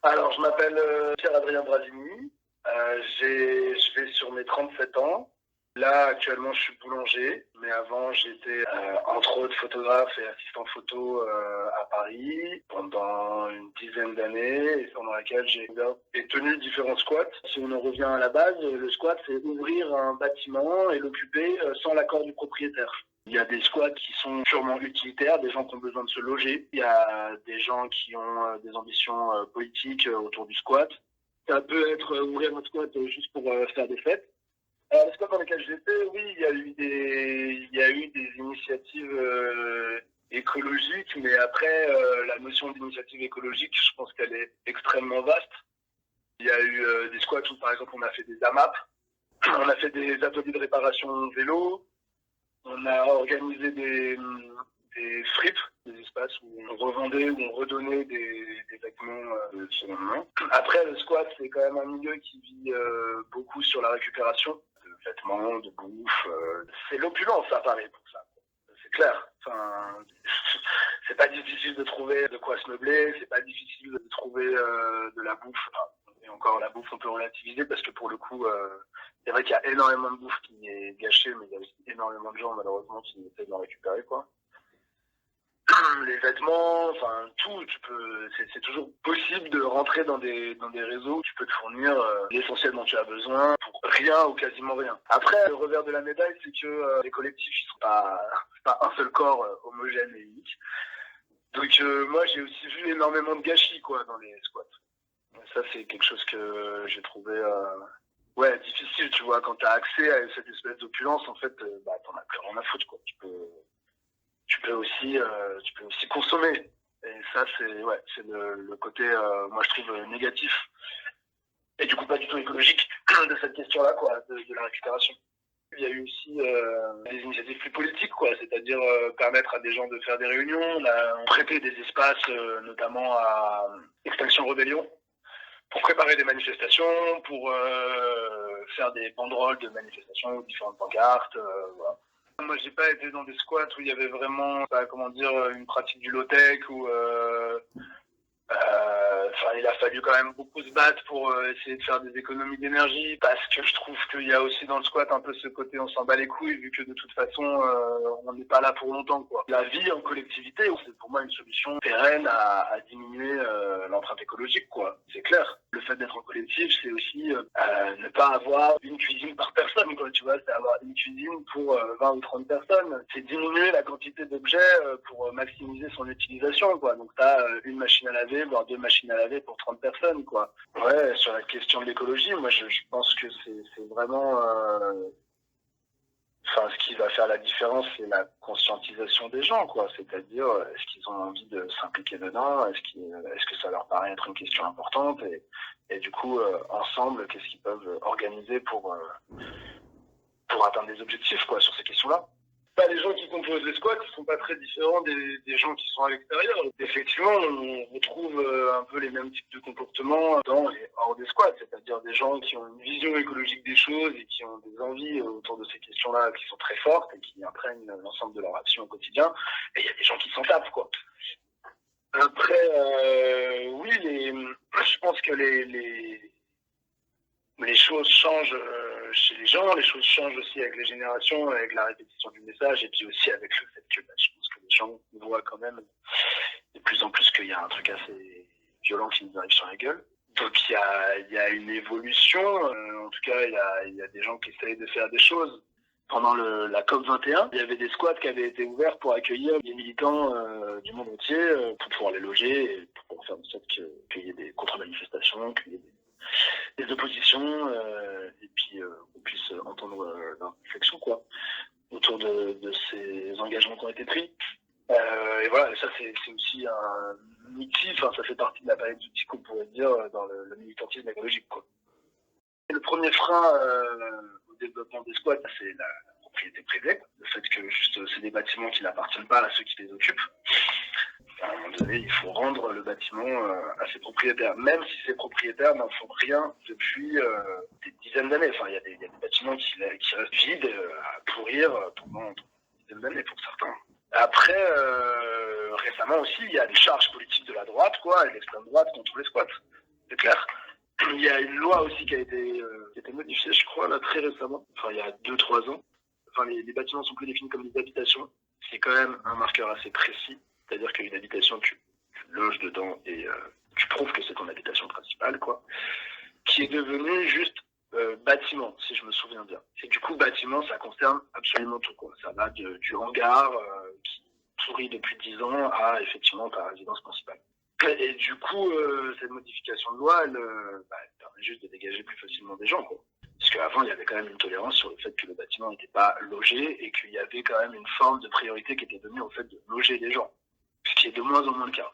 Alors, je m'appelle Pierre-Adrien Brasini. Je vais sur mes 37 ans. Là, actuellement, je suis boulanger, mais avant, j'étais entre autres photographe et assistant photo à Paris pendant une dizaine d'années, et pendant laquelle j'ai ouvert et tenu différents squats. Si on en revient à la base, le squat, c'est ouvrir un bâtiment et l'occuper sans l'accord du propriétaire. Il y a des squats qui sont purement utilitaires, des gens qui ont besoin de se loger. Il y a des gens qui ont des ambitions politiques autour du squat. Ça peut être ouvrir un squat juste pour faire des fêtes. Les squats dans lesquels j'étais, oui, il y a eu des initiatives écologiques, mais après, la notion d'initiative écologique, je pense qu'elle est extrêmement vaste. Il y a eu des squats où, par exemple, on a fait des AMAP, on a fait des ateliers de réparation vélo, on a organisé des fripes, des espaces où on revendait, où on redonnait des vêtements de seconde main. Après, le squat, c'est quand même un milieu qui vit beaucoup sur la récupération de vêtements, de bouffe. C'est l'opulence à Paris pour ça. C'est clair. Enfin, c'est pas difficile de trouver de quoi se meubler, c'est pas difficile de trouver de la bouffe. Enfin, et encore, la bouffe, on peut relativiser parce que pour le coup, c'est vrai qu'il y a énormément de bouffe qui est gâchée, mais il y a aussi énormément de gens, malheureusement, qui essaient de la récupérer, quoi. Les vêtements, enfin tout, c'est toujours possible de rentrer dans des réseaux où tu peux te fournir l'essentiel dont tu as besoin pour rien ou quasiment rien. Après, le revers de la médaille, c'est que les collectifs, ils sont pas un seul corps homogène et unique. Donc moi, j'ai aussi vu énormément de gâchis quoi dans les squats. Et ça, c'est quelque chose que j'ai trouvé difficile, tu vois, quand tu as accès à cette espèce d'opulence, en fait, t'en as plus rien à foutre, quoi. Tu peux aussi consommer. Et ça, c'est le côté, moi, je trouve négatif. Et du coup, pas du tout écologique de cette question-là, quoi, de la récupération. Il y a eu aussi des initiatives plus politiques, quoi, c'est-à-dire permettre à des gens de faire des réunions. On a prêté des espaces, notamment à Extinction Rebellion, pour préparer des manifestations, pour faire des banderoles de manifestations, différentes pancartes, voilà. Moi, j'ai pas été dans des squats où il y avait vraiment, une pratique du low-tech ou il a fallu quand même beaucoup se battre pour essayer de faire des économies d'énergie, parce que je trouve qu'il y a aussi dans le squat un peu ce côté on s'en bat les couilles, vu que de toute façon on n'est pas là pour longtemps, quoi. La vie en collectivité, c'est pour moi une solution pérenne à diminuer l'empreinte écologique, quoi. C'est clair. Le fait d'être en collectif, c'est aussi ne pas avoir une cuisine par personne, quoi. Tu vois, c'est avoir une cuisine pour 20 ou 30 personnes. C'est diminuer la quantité d'objets pour maximiser son utilisation, quoi. Donc t'as une machine à laver, voire deux machines à laver pour 30 personnes, quoi. Ouais, sur la question de l'écologie, moi je pense que c'est vraiment ce qui va faire la différence, c'est la conscientisation des gens, quoi. C'est-à-dire, est-ce qu'ils ont envie de s'impliquer dedans, est-ce que ça leur paraît être une question importante, et du coup, ensemble, qu'est-ce qu'ils peuvent organiser pour atteindre des objectifs, quoi, sur ces questions-là. Les gens qui composent les squats, ils sont pas très différents des gens qui sont à l'extérieur. Effectivement, on retrouve un peu les mêmes types de comportements dans et hors des squats, c'est-à-dire des gens qui ont une vision écologique des choses et qui ont des envies autour de ces questions-là qui sont très fortes et qui imprègnent l'ensemble de leur action au quotidien. Et il y a des gens qui s'en tapent, quoi. Après, oui, je pense que les choses changent chez les gens, les choses changent aussi avec les générations, avec la répétition du message, et puis aussi avec le fait que je pense que les gens voient quand même de plus en plus qu'il y a un truc assez violent qui nous arrive sur la gueule. Donc il y a une évolution, en tout cas il y a des gens qui essayent de faire des choses. Pendant la COP21, il y avait des squats qui avaient été ouverts pour accueillir les militants du monde entier, pour pouvoir les loger, et pour faire en sorte qu'il y ait des contre-manifestations, qu'il y ait des oppositions, et puis on puisse entendre leur réflexion, quoi, autour de ces engagements qui ont été pris. Et voilà, ça c'est aussi un outil, ça fait partie de la palette d'outils qu'on pourrait dire dans le militantisme écologique, quoi. Et le premier frein au développement des squats, c'est la propriété privée, le fait que juste c'est des bâtiments qui n'appartiennent pas à ceux qui les occupent. À un moment donné, il faut rendre le bâtiment à ses propriétaires, même si ces propriétaires n'en font rien depuis des dizaines d'années. Enfin, il y a des bâtiments qui restent vides, à pourrir pendant des dizaines d'années pour certains. Après, récemment aussi, il y a des charges politiques de la droite, quoi, et de l'extrême droite contre les squats. c'est clair. Il y a une loi aussi qui a été modifiée, je crois, là, très récemment, enfin il y a 2-3 ans. Enfin, les bâtiments sont plus définis comme des habitations. C'est quand même un marqueur assez précis. C'est-à-dire qu'une habitation, tu loges dedans et tu prouves que c'est ton habitation principale, quoi. Qui est devenu juste bâtiment, si je me souviens bien. Et du coup, bâtiment, ça concerne absolument tout, quoi. Ça va du hangar qui pourrit depuis 10 ans à effectivement ta résidence principale. Et du coup, cette modification de loi, elle permet juste de dégager plus facilement des gens, quoi. Parce qu'avant, il y avait quand même une tolérance sur le fait que le bâtiment n'était pas logé et qu'il y avait quand même une forme de priorité qui était donnée au fait de loger les gens. Ce qui est de moins en moins le cas.